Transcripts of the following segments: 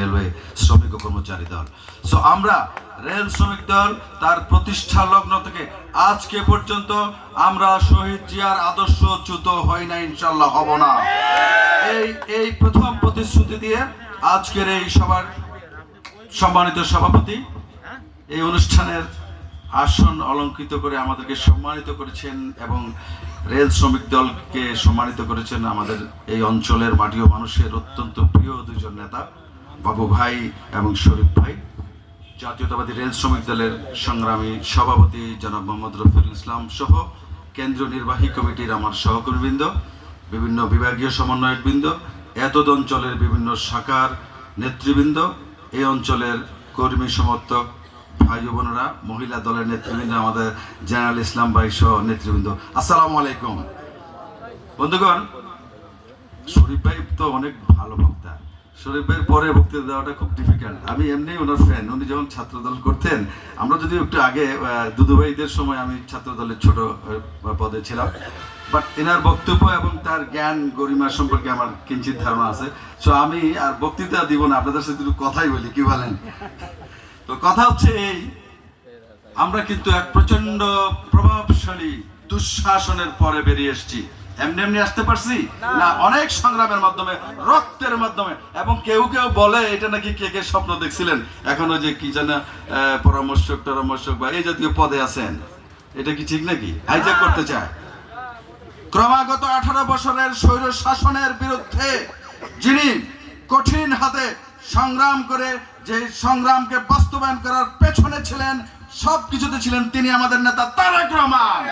Railway শ্রমিক ও কর্মচারী দল। সো আমরা রেল শ্রমিক দল তার প্রতিষ্ঠা লগ্ন থেকে আজকে পর্যন্ত আমরা শহীদ জিয়ার আদর্শচ্যুত হই না, ইনশাল্লাহ হব না। এই প্রথম প্রতিশ্রুতি দিয়ে আজকের এই সভার সম্মানিত সভাপতি এই অনুষ্ঠানের আসন অলঙ্কৃত করে আমাদেরকে সম্মানিত করেছেন এবং রেল শ্রমিক দলকে সম্মানিত করেছেন আমাদের এই অঞ্চলের মাটি ও মানুষের অত্যন্ত প্রিয় দুজন নেতা বাবু ভাই এবং শরীফ ভাই। জাতীয়তাবাদী রেল শ্রমিক দলের সংগ্রামী সভাপতি জনাব মোহাম্মদ রফিকুল ইসলাম সহ কেন্দ্রীয় নির্বাহী কমিটির আমার সহকর্মীবৃন্দ, বিভিন্ন বিভাগীয় সমন্বয়কবৃন্দ, এতদ অঞ্চলের বিভিন্ন শাখার নেতৃবৃন্দ, এই অঞ্চলের কর্মী সমর্থক ভাই বোনেরা, মহিলা দলের নেতৃবৃন্দ, আমাদের জেনারেল ইসলাম ভাই সহ নেতৃবৃন্দ, আসসালামু আলাইকুম। বন্ধুগণ, শরীফ ভাই তো অনেক ভালো বক্তা। শরীফ ভাইয়ের পরে বক্তৃতা দেওয়াটা খুব ডিফিকাল্ট। আমি এমনি ওনার ফ্যান। উনি যখন ছাত্রদল করতেন, আমরা যদি একটু আগে দুদু ভাইদের সময় আমি ছাত্রদলের ছোট পদে ছিলাম, বাট এনার বক্তব্য এবং তার জ্ঞান গরিমা সম্পর্কে আমার কিঞ্চিত ধারণা আছে। সো আমি আর বক্তৃতা দিব না, আপনাদের সাথে একটু কথাই বলি, কি বলেন? তো কথা হচ্ছে এই, আমরা কিন্তু এক প্রচন্ড প্রভাবশালী দুঃশাসনের পরে বেরিয়ে এসেছি। এমনি এমনি আসতে পারছি না, অনেক সংগ্রামের মাধ্যমে, রক্তের মাধ্যমে। এবং কেউ কেউ বলে এটা নাকি কে কে স্বপ্ন দেখছিলেন, এখনো যে কি জানা পরামর্শক বা এই জাতীয় পদে আছেন, এটা কি ঠিক নাকি? হাইজ্যাক করতে চায়। ক্রমাগত 18 বছরের স্বৈর শাসনের বিরুদ্ধে যিনি কঠিন হাতে সংগ্রাম করে যে সংগ্রামকে বাস্তবায়ন করার পেছনে ছিলেন, সবকিছুতে ছিলেন, তিনি আমাদের নেতা তারেক রহমান।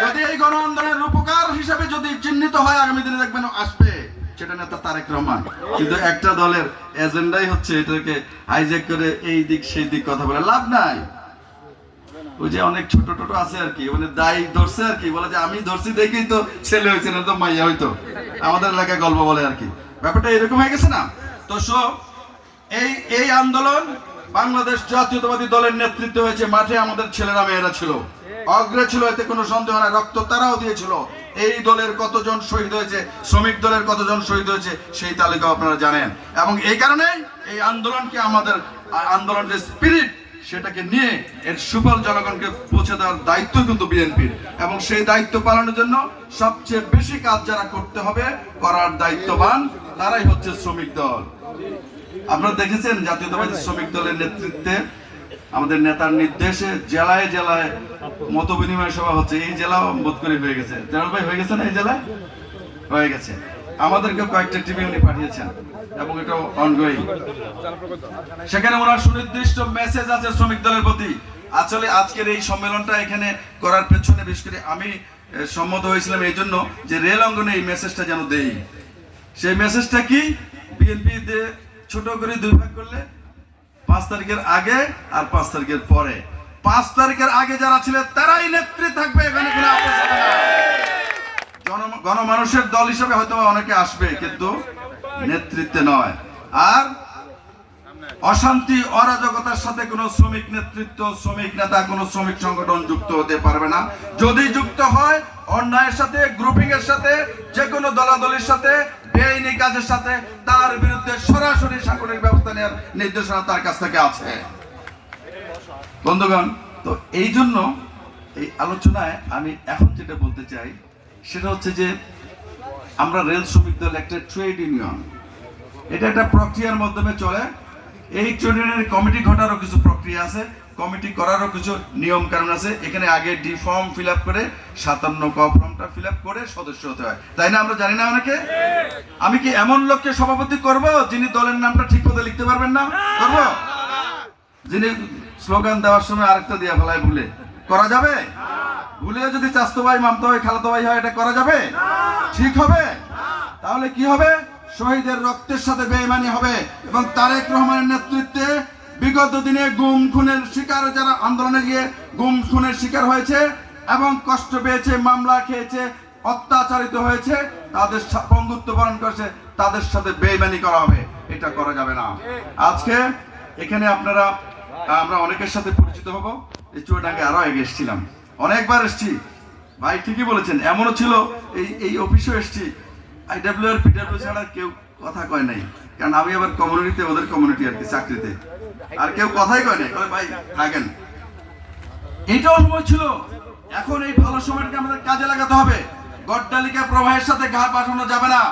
যদি এই গণ আন্দোলনের রূপকার হিসেবে যদি চিহ্নিত হয়, আগামী দিনে দেখবেন আসবে, সেটা নেতা তারেক রহমান। কিন্তু একটা দলের এজেন্ডাই হচ্ছে এটাকে হাইজ্যাক করে এই দিক সেই দিক কথা বলে লাভ নাই। ওই যে অনেক ছোট ছোট আছে আর কি, মানে দায়ী ধরছে আর কি, বলে যে আমি ধরছি দেখেই তো ছেলে হয়েছে, না তো মাইয়া হইতো, আমাদের এলাকায় গল্প বলে আর কি। ব্যাপারটা এরকম হয়ে গেছে না? তো এই আন্দোলন বাংলাদেশ জাতীয়তাবাদী দলের নেতৃত্বে হয়েছে। মাঠে আমাদের ছেলেরা মেয়েরা ছিল, অগ্রে ছিল, এতে কোনো সন্দেহ নাই। রক্ত তারাও দিয়েছিল। এই দলের কতজন শহীদ হয়েছে, শ্রমিক দলের কতজন শহীদ হয়েছে, সেই তালিকা আপনারা জানেন। এবং এই কারণে এই আন্দোলনকে, আমাদের আন্দোলনের স্পিরিট, সেটাকে নিয়ে এর সুফল জনগণকে পৌঁছে দেওয়ার দায়িত্ব কিন্তু বিএনপির। এবং সেই দায়িত্ব পালনের জন্য সবচেয়ে বেশি কাজ যারা করতে হবে, করার দায়িত্ববান, তারাই হচ্ছে শ্রমিক দল। আপনারা দেখেছেন জাতীয়তাবাদী শ্রমিক দলের নেতৃত্বে আমাদের নেতার নির্দেশে জেলায় জেলায় মত বিনিময় সভা হচ্ছে। এই জেলাও বোধ করে হয়ে গেছে, ভাই হয়ে গেছে না? এই জেলায় হয়ে গেছে। আমাদেরকে কয়েকটা টিভি উনি পাঠিয়েছেন এবং এটা অনগোয়িং। সেখানে ওনার সুনির্দিষ্ট মেসেজ আছে শ্রমিক দলের প্রতি। আসলে আজকের এই সম্মেলনটা এখানে করার পেছনে বিশেষ করে আমি সম্মত হয়েছিলাম এই জন্য যে রেল অঙ্গনে এই মেসেজটা যেন দেই। সেই মেসেজটা কি? বিএনপি ছোট করে দুই ভাগ করলে 5 তারিখের আগে আর 5 তারিখের পরে। 5 তারিখের আগে যারা ছিলেন তারাই নেতৃত্বে থাকবে, এখানে কোনো আপোষ হবে না। গণমানুষের দল হিসেবে হয়তো অনেকে আসবে, কিন্তু নেতৃত্বে নয়। আর অশান্তি অরাজকতার সাথে কোনো শ্রমিক নেতৃত্ব, শ্রমিক নেতা, কোনো শ্রমিক সংগঠন যুক্ত হতে পারবে না। যদি যুক্ত হয় অন্যায়ের সাথে, গ্রুপিং এর সাথে, যে কোনো দলাদলির সাথে, বেআইনি কাজের সাথে, তার বিরুদ্ধে সরাসরি সাংগঠনিক ব্যবস্থা নেওয়ার নির্দেশনা তার কাছ থেকে আছে। বন্ধুগণ, তো এই জন্য এই আলোচনায় আমি এখন যেটা বলতে চাই সেটা হচ্ছে যে আমরা রেল শ্রমিক দল একটা ট্রেড ইউনিয়ন। এটা একটা প্রক্রিয়ার মাধ্যমে চলে। এই ট্রেড ইউনিয়নের কমিটি ঘটারও কিছু প্রক্রিয়া আছে, কমিটি করারও কিছু নিয়ম কানুন আছে। এখানে আগে ডি ফর্ম ফিল আপ করে 57 ক ফর্মটা ফিল আপ করে সদস্য হতে হয়, তাই না? আমরা জানি না অনেকে। আমি কি এমন লোককে সভাপতি করব যিনি দলের নামটা ঠিক মতো লিখতে পারবেন না? করব? যিনি স্লোগান দেওয়ার সময় আরেকটা দিয়ে ফেলায় ভুলে, করা যাবে? ভুলে যদি চাচতো ভাই, মামতো ভাই, খালাতো ভাই হয়, এটা করা যাবে? ঠিক হবে? তাহলে কি হবে? শহীদের রক্তের সাথে বেঈমানি হবে। এবং তারেক রহমানের নেতৃত্বে বিগত দিনে গুম খুনের শিকার, যারা আন্দোলনে গিয়ে গুম খুনের শিকার হয়েছে এবং কষ্ট পেয়েছে, মামলা খেয়েছে, অত্যাচারিত হয়েছে, তাদের পঙ্গুত্ব বরণ করেছে, তাদের সাথে বেঈমানি করা হবে। এটা করা যাবে না। আজকে এখানে আমরা অনেকের সাথে পরিচিত হব। এই চুয়াডাঙ্গায় আরো আগে এসেছিলাম, অনেকবার এসেছি। ভাই ঠিকই বলেছেন, এমনও ছিল এই অফিসেও এসেছি, IWR PW ছাড়া কেউ কথা কয় নাই, কারণ আমি আবার কমিউনিটিতে, ওদের কমিউনিটি আর কি, চাকরিতে, আর কেউ কথাই কয় নাই, বলে ভাই থাকেন। এটাও সময় ছিল। এখন এই ভালো সময়টাকে আমাদের কাজে লাগাতে হবে। গড্ডালিকা প্রবাহের সাথে ঘা পাঠানো যাবে না।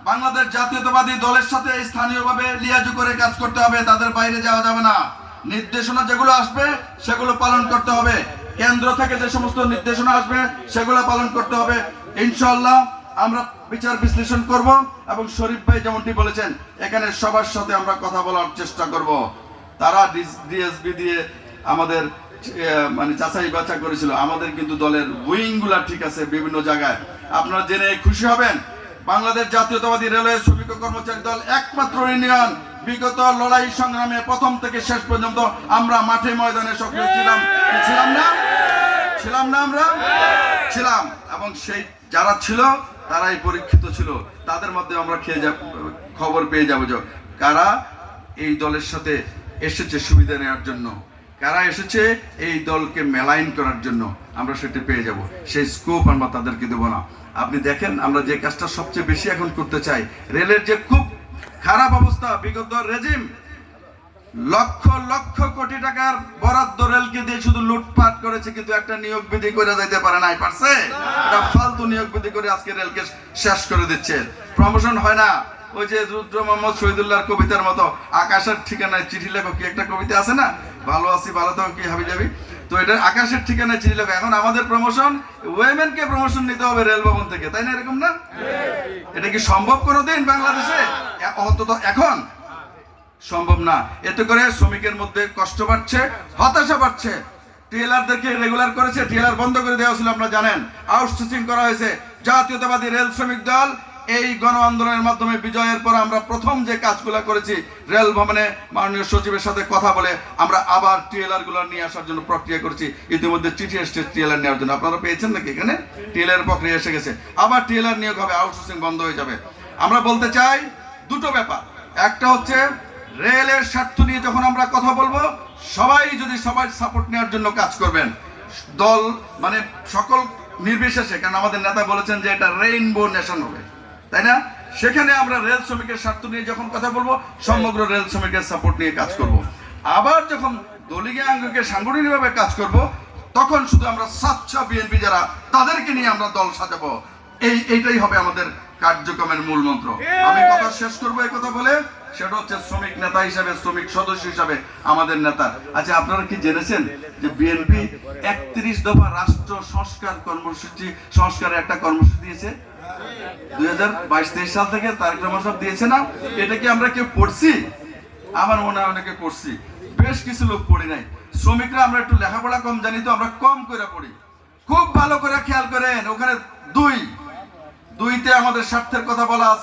বাংলাদেশ জাতীয়তাবাদী দলের সাথে স্থানীয়ভাবে লিয়াজু করে কাজ করতে হবে, তাদের বাইরে যাওয়া যাবে না। নির্দেশনা যেগুলো আসবে সেগুলো পালন করতে হবে। কেন্দ্র থেকে যে সমস্ত নির্দেশনা আসবে সেগুলো পালন করতে হবে। ইনশাআল্লাহ আমরা বিচার বিশ্লেষণ করব, এবং শরীফ ভাই যেমনটি বলেছেন, এখানে সবার সাথে আমরা কথা বলার চেষ্টা করব। তারা ডিএসবি দিয়ে আমাদের মানে যাচাই বাছাই করেছিল, আমাদের কিন্তু দলের উইং গুলা ঠিক আছে বিভিন্ন জায়গায়। আপনারা জেনে খুশি হবেন, বাংলাদেশ জাতীয়তাবাদী রেলওয়ে শ্রমিক ও কর্মচারী দল একমাত্র ইউনিয়ন বিগত লড়াই সংগ্রামে প্রথম থেকে শেষ পর্যন্ত আমরা মাঠে ময়দানে সক্রিয় ছিলাম। ছিলাম না আমরা? ছিলাম। এবং সেই যারা ছিল তারাই পরীক্ষিত ছিল। তাদের মধ্যে আমরা খবর পেয়ে যাবো যে কারা এই দলের সাথে এসেছে সুবিধা নেওয়ার জন্য, কারা এসেছে এই দলকে মেলাইন করার জন্য, আমরা সেটা পেয়ে যাব। সেই স্কোপ আমরা তাদেরকে দেবো না। আপনি দেখেন, আমরা যে কাজটা সবচেয়ে বেশি এখন করতে চাই, রেলের যে খুব খারাপ অবস্থা, বিগত রেজিম লক্ষ লক্ষ কোটি টাকার বরাদ্দ রেলকে দিয়ে শুধু লুটপাট করেছে, কিন্তু একটা নিয়োগ বিধি করে যাইতে পারে নাই, পারছে? এটা ফালতু নিয়োগ বিধি করে আজকে রেলকে শেষ করে দিচ্ছে। প্রমোশন হয় না। ওই যে রুদ্র মোহাম্মদ শহীদুল্লাহর কবিতার মতো, আকাশের ঠিকানায় চিঠি লেখো, কি একটা কবিতা আছে না, ভালো আছি ভালো থাকো কি হাবি যাবি, তো এটা আকাশের ঠিকানায় চিঠি লেখো। এখন আমাদের প্রমোশন, ওয়েমেনকে প্রমোশন নিতে হবে রেল ভবন থেকে, তাই না? এরকম না? এটা কি সম্ভব কোনোদিন বাংলাদেশে? অন্তত এখন সম্ভব না। এতে করে শ্রমিকের মধ্যে কষ্ট বাড়ছে, হতাশা বাড়ছে। টিএলআরদেরকে রেগুলার করেছে, টিএলআর বন্ধ করে দেওয়া ছিল, আপনারা জানেন। আউটসোর্সিং করা হয়েছে। জাতীয়তাবাদী রেল শ্রমিক দল এই গণ আন্দোলনের মাধ্যমে বিজয়ের পর আমরা প্রথম যে কাজগুলো করেছি, রেল ভবনে মাননীয় সচিবের সাথে কথা বলে আমরা আবার টিএলআর গুলো নিয়ে আসার জন্য প্রক্রিয়া করেছি। ইতিমধ্যে চিঠি এসছে টিএলআর নেওয়ার জন্য, আপনারা পেয়েছেন নাকি? এখানে টিএলআর প্রক্রিয়া এসে গেছে, আবার টিএলআর নিয়োগ হবে, আউটসোর্সিং বন্ধ হয়ে যাবে। আমরা বলতে চাই দুটো ব্যাপার। একটা হচ্ছে রেলের স্বার্থ নিয়ে যখন আমরা কথা বলবো, সবাই যদি সবাই সাপোর্ট নেওয়ার জন্য কাজ করবেন, দল মানে সকল নির্বিশেষে, কারণ আমাদের নেতা বলেছেন যে এটা রেইনবো নেশন হবে, তাই না? সেখানে আমরা রেল শ্রমিকের স্বার্থ নিয়ে যখন কথা বলবো, সমগ্র রেল শ্রমিকের সাপোর্ট নিয়ে কাজ করব। আবার যখন দলীয় আঙ্গিকে সাংগঠনিকভাবে কাজ করব, তখন শুধু আমরা স্বচ্ছ বিএনপি যারা, তাদেরকে নিয়ে আমরা দল সাজাবো। এইটাই হবে আমাদের কার্যক্রমের মূল মন্ত্র। আমি কথা শেষ করবো এই কথা বলে, সেটা হচ্ছে শ্রমিক নেতা হিসাবে, শ্রমিক সদস্য হিসাবে আমাদের নেতা। আচ্ছা, আপনারা কি জেনেছেন যে বিএনপি 31 দফা রাষ্ট্র সংস্কারের একটা কর্মসূচি দিয়েছে 2022-23 সাল থেকে? তারেক রহমান সাহেব দিয়েছে না? এটা কি আমরা কেউ পড়ছি? আমার মনে হয় অনেকে পড়ছি, বেশ কিছু লোক পড়ি নাই। শ্রমিকরা আমরা একটু লেখাপড়া কম জানি, তো আমরা কম করে পড়ি। খুব ভালো করে খেয়াল করেন, ওখানে দুইতে আমাদের স্বার্থের কথা বলা আছে।